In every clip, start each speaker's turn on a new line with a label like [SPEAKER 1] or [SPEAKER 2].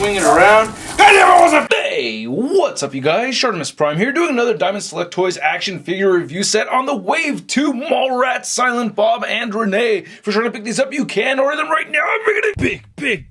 [SPEAKER 1] swing it around. Hey, what's up you guys? ShartimusPrime here doing another Diamond Select Toys action figure review set on the Wave 2 Mallrats, Silent Bob, and Renee. If you're trying to pick these up, you can order them right now. I'm making it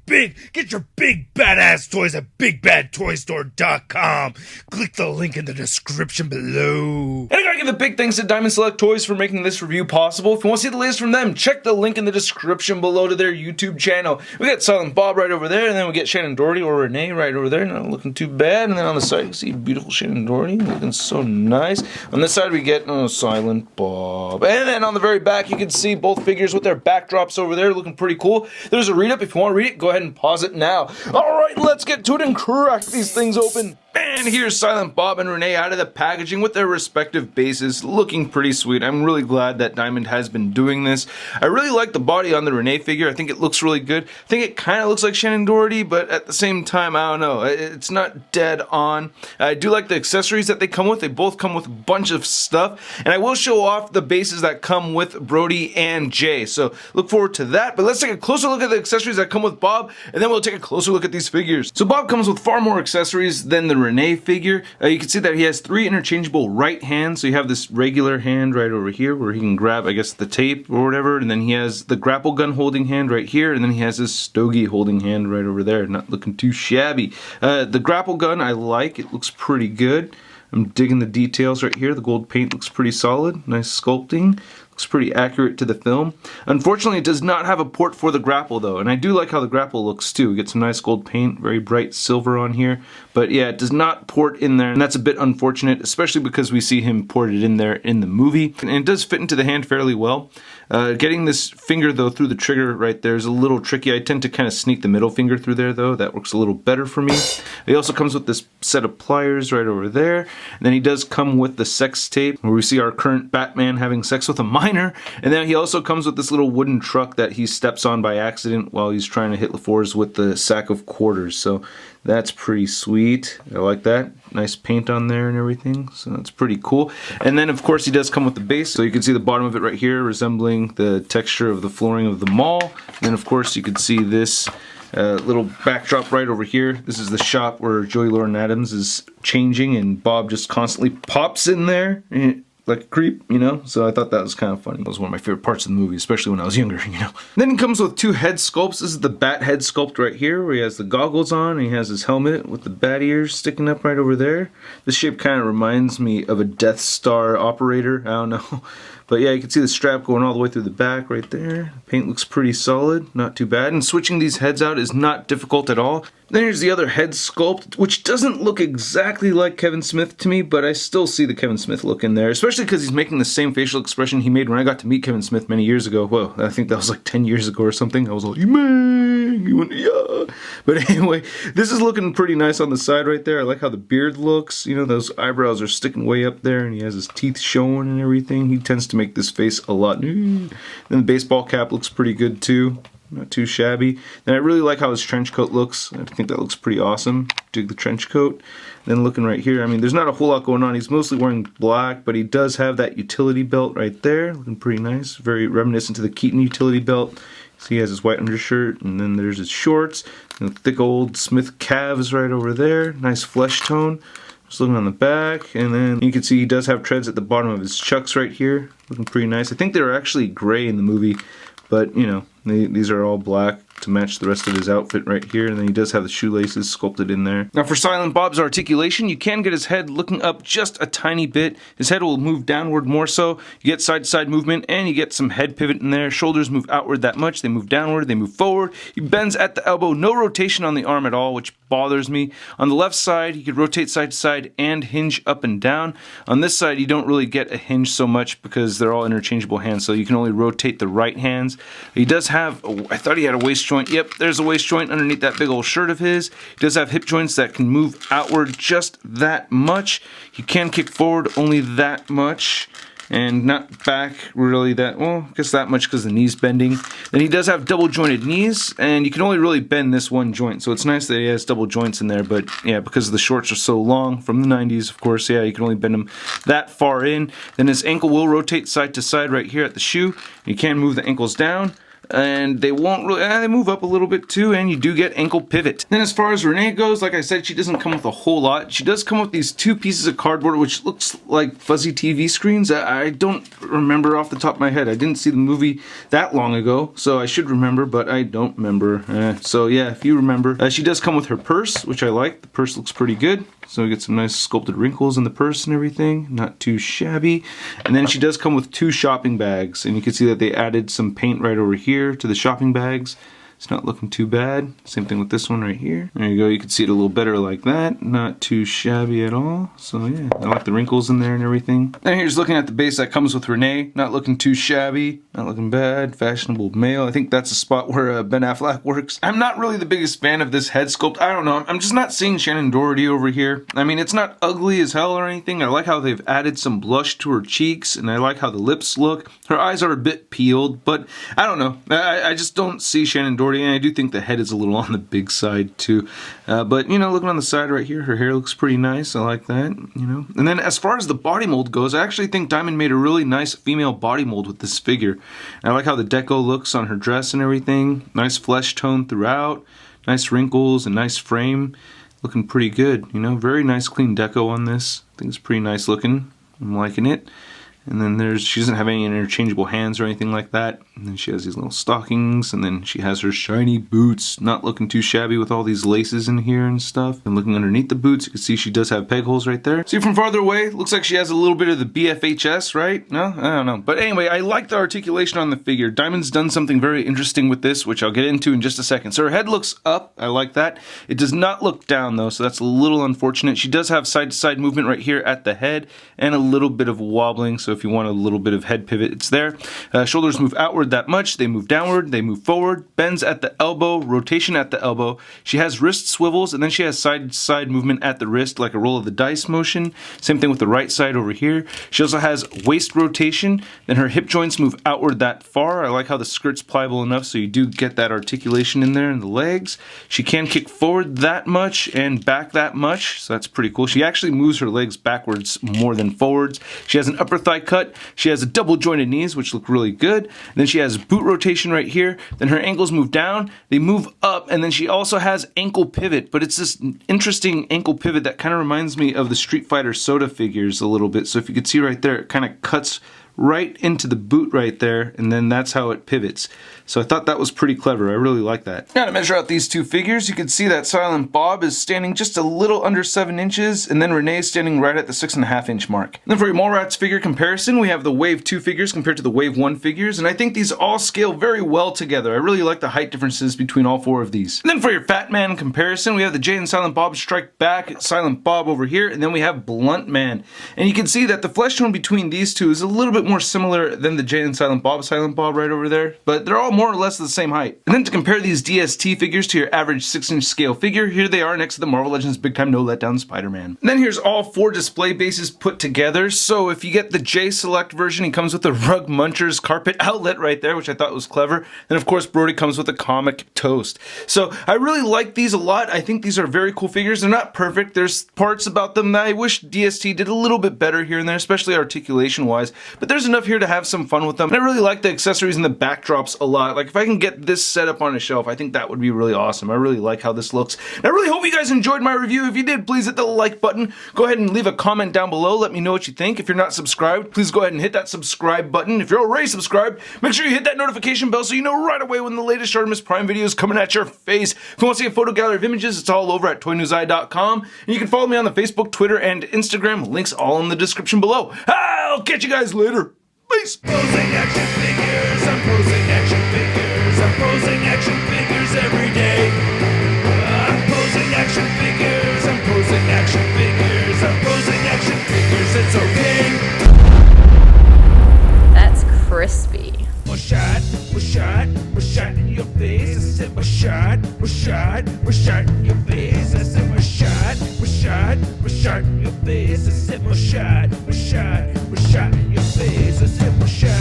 [SPEAKER 2] Big! Get your big badass toys at BigBadToyStore.com. Click the link in the description below.
[SPEAKER 1] And I gotta give a big thanks to Diamond Select Toys for making this review possible. If you want to see the latest from them, check the link in the description below to their YouTube channel. We got Silent Bob right over there, and then we get Shannon Doherty or Renee right over there, not looking too bad. And then on the side, you see beautiful Shannon Doherty, looking so nice. On this side, we get Silent Bob. And then on the very back, you can see both figures with their backdrops over there, looking pretty cool. There's a read-up. If you want to read it, go ahead and pause it now. Alright, let's get to it and crack these things open. And here's Silent Bob and Renee out of the packaging with their respective bases, looking pretty sweet. I'm really glad that Diamond has been doing this. I really like the body on the Renee figure. I think it looks really good. I think it kind of looks like Shannon Doherty, but at the same time, I don't know. It's not dead on. I do like the accessories that they come with. They both come with a bunch of stuff. And I will show off the bases that come with Brody and Jay. So look forward to that. But let's take a closer look at the accessories that come with Bob, and then we'll take a closer look at these figures. So Bob comes with far more accessories than the Renee figure. You can see that he has 3 interchangeable right hands. So you have this regular hand right over here where he can grab, I guess, the tape or whatever, and then he has the grapple gun holding hand right here, and then he has this stogie holding hand right over there. Not looking too shabby. The grapple gun I like. It looks pretty good. I'm digging the details right here. The gold paint looks pretty solid. Nice sculpting. Looks pretty accurate to the film. Unfortunately, it does not have a port for the grapple though, and I do like how the grapple looks too. We get some nice gold paint, very bright silver on here, but yeah, it does not port in there, and that's a bit unfortunate, especially because we see him ported in there in the movie, and it does fit into the hand fairly well. Getting this finger though through the trigger right there is a little tricky. I tend to kind of sneak the middle finger through there though. That works a little better for me. He also comes with this set of pliers right over there, and then he does come with the sex tape where we see our current Batman having sex with a minor, and then he also comes with this little wooden truck that he steps on by accident while he's trying to hit LaForce with the sack of quarters. So that's pretty sweet. I like that. Nice paint on there and everything, so that's pretty cool. And then of course he does come with the base, so you can see the bottom of it right here resembling the texture of the flooring of the mall. And then of course you can see this little backdrop right over here. This is the shop where Joey Lauren Adams is changing and Bob just constantly pops in there like a creep, you know? So I thought that was kind of funny. It was one of my favorite parts of the movie, especially when I was younger, you know? Then he comes with 2 head sculpts. This is the bat head sculpt right here, where he has the goggles on, and he has his helmet with the bat ears sticking up right over there. This shape kind of reminds me of a Death Star operator. I don't know. But yeah, you can see the strap going all the way through the back right there. Paint looks pretty solid, not too bad. And switching these heads out is not difficult at all. Then here's the other head sculpt, which doesn't look exactly like Kevin Smith to me, but I still see the Kevin Smith look in there, especially because he's making the same facial expression he made when I got to meet Kevin Smith many years ago. Whoa, I think that was like 10 years ago or something. I was like, man, you went, yeah. But anyway, this is looking pretty nice on the side right there. I like how the beard looks. You know, those eyebrows are sticking way up there, and he has his teeth showing and everything. He tends to make this face a lot. Then the baseball cap looks pretty good too. Not too shabby. Then I really like how his trench coat looks. I think that looks pretty awesome. Dig the trench coat. Then looking right here, I mean, there's not a whole lot going on. He's mostly wearing black, but he does have that utility belt right there. Looking pretty nice. Very reminiscent to the Keaton utility belt. So he has his white undershirt, and then there's his shorts. And the thick old Smith calves right over there. Nice flesh tone. Just looking on the back, and then you can see he does have treads at the bottom of his chucks right here. Looking pretty nice. I think they were actually gray in the movie, but you know, these are all black to match the rest of his outfit right here, and then he does have the shoelaces sculpted in there. Now for Silent Bob's articulation, you can get his head looking up just a tiny bit. His head will move downward more so. You get side-to-side movement, and you get some head pivot in there. Shoulders move outward that much. They move downward, they move forward. He bends at the elbow. No rotation on the arm at all, which bothers me. On the left side, he could rotate side to side and hinge up and down. On this side, you don't really get a hinge so much because they're all interchangeable hands, so you can only rotate the right hands. He does have, I thought he had a waist joint. Yep, there's a waist joint underneath that big old shirt of his. He does have hip joints that can move outward just that much. He can kick forward only that much, and not back really that, well, I guess that much because the knee's bending. Then he does have double jointed knees, and you can only really bend this one joint, so it's nice that he has double joints in there, but yeah, because the shorts are so long from the 90s, of course, yeah, you can only bend them that far in. Then his ankle will rotate side to side right here at the shoe. You can move the ankles down. and they won't really, they move up a little bit too, and you do get ankle pivot. Then as far as Renee goes, like I said, she doesn't come with a whole lot. She does come with these 2 pieces of cardboard, which looks like fuzzy TV screens. I don't remember off the top of my head. I didn't see the movie that long ago, so I should remember, but I don't remember. So yeah, if you remember. She does come with her purse, which I like. The purse looks pretty good. So we get some nice sculpted wrinkles in the purse and everything. Not too shabby. And then she does come with 2 shopping bags. And you can see that they added some paint right over here to the shopping bags. It's not looking too bad. Same thing with this one right here. There you go. You can see it a little better like that. Not too shabby at all. So yeah, I like the wrinkles in there and everything. And here's looking at the base that comes with Renee. Not looking too shabby. Not looking bad. Fashionable male. I think that's a spot where Ben Affleck works. I'm not really the biggest fan of this head sculpt. I don't know. I'm just not seeing Shannon Doherty over here. I mean, it's not ugly as hell or anything. I like how they've added some blush to her cheeks, and I like how the lips look. Her eyes are a bit peeled, but I don't know. I just don't see Shannon Doherty. And I do think the head is a little on the big side too. But you know, looking on the side right here, her hair looks pretty nice. I like that, you know. And then as far as the body mold goes, I actually think Diamond made a really nice female body mold with this figure. And I like how the deco looks on her dress and everything. Nice flesh tone throughout. Nice wrinkles and nice frame. Looking pretty good, you know. Very nice clean deco on this. I think it's pretty nice looking. I'm liking it. And then she doesn't have any interchangeable hands or anything like that. And then she has these little stockings, and then she has her shiny boots, not looking too shabby with all these laces in here and stuff. And looking underneath the boots, you can see she does have peg holes right there. See from farther away, looks like she has a little bit of the BFHS, right? No? I don't know. But anyway, I like the articulation on the figure. Diamond's done something very interesting with this, which I'll get into in just a second. So her head looks up. I like that. It does not look down though, so that's a little unfortunate. She does have side-to-side movement right here at the head, and a little bit of wobbling, so if you want a little bit of head pivot, it's there. Shoulders move outward that much. They move downward. They move forward. Bends at the elbow. Rotation at the elbow. She has wrist swivels, and then she has side-to-side movement at the wrist, like a roll of the dice motion. Same thing with the right side over here. She also has waist rotation. Then her hip joints move outward that far. I like how the skirt's pliable enough, so you do get that articulation in there in the legs. She can kick forward that much and back that much, so that's pretty cool. She actually moves her legs backwards more than forwards. She has an upper thigh cut. She has a double jointed knees, which look really good. And then she has boot rotation right here. Then her ankles move down, they move up, and then she also has ankle pivot. But it's this interesting ankle pivot that kind of reminds me of the Street Fighter Soda figures a little bit. So if you could see right there, it kind of cuts right into the boot right there, and then that's how it pivots. So I thought that was pretty clever. I really like that. Now to measure out these two figures, you can see that Silent Bob is standing just a little under 7 inches, and then Renee is standing right at the 6.5 inch mark. And then for your Mallrats figure comparison, we have the Wave 2 figures compared to the Wave 1 figures, and I think these all scale very well together. I really like the height differences between all 4 of these. And then for your Fat Man comparison, we have the Jay and Silent Bob Strike Back, Silent Bob over here, and then we have Blunt Man. And you can see that the flesh tone between these two is a little bit more similar than the Jay and Silent Bob right over there, but they're all more or less the same height. And then to compare these DST figures to your average 6-inch scale figure, here they are next to the Marvel Legends Big Time No Letdown Spider-Man. And then here's all 4 display bases put together. So if you get the J Select version, he comes with the Rug Munchers carpet outlet right there, which I thought was clever. And of course, Brody comes with a comic toast. So I really like these a lot. I think these are very cool figures. They're not perfect. There's parts about them that I wish DST did a little bit better here and there, especially articulation wise, but there's enough here to have some fun with them. And I really like the accessories and the backdrops a lot. Like if I can get this set up on a shelf, I think that would be really awesome. I really like how this looks. And I really hope you guys enjoyed my review. If you did, please hit the like button. Go ahead and leave a comment down below. Let me know what you think. If you're not subscribed, please go ahead and hit that subscribe button. If you're already subscribed, make sure you hit that notification bell so you know right away when the latest ShartimusPrime video is coming at your face. If you want to see a photo gallery of images, it's all over at toynewseye.com. And you can follow me on the Facebook, Twitter, and Instagram. Links all in the description below. I'll catch you guys later. Peace.
[SPEAKER 2] Posing action figures, I'm posing action figures, I'm posing action figures every day. I'm posing action figures, I'm posing action figures, I'm posing action figures, it's okay.
[SPEAKER 3] That's crispy.
[SPEAKER 2] We're shot in your face. I said we're shot in your face. I said we're shot in your face. I said we're shot in your face. I said we're shot.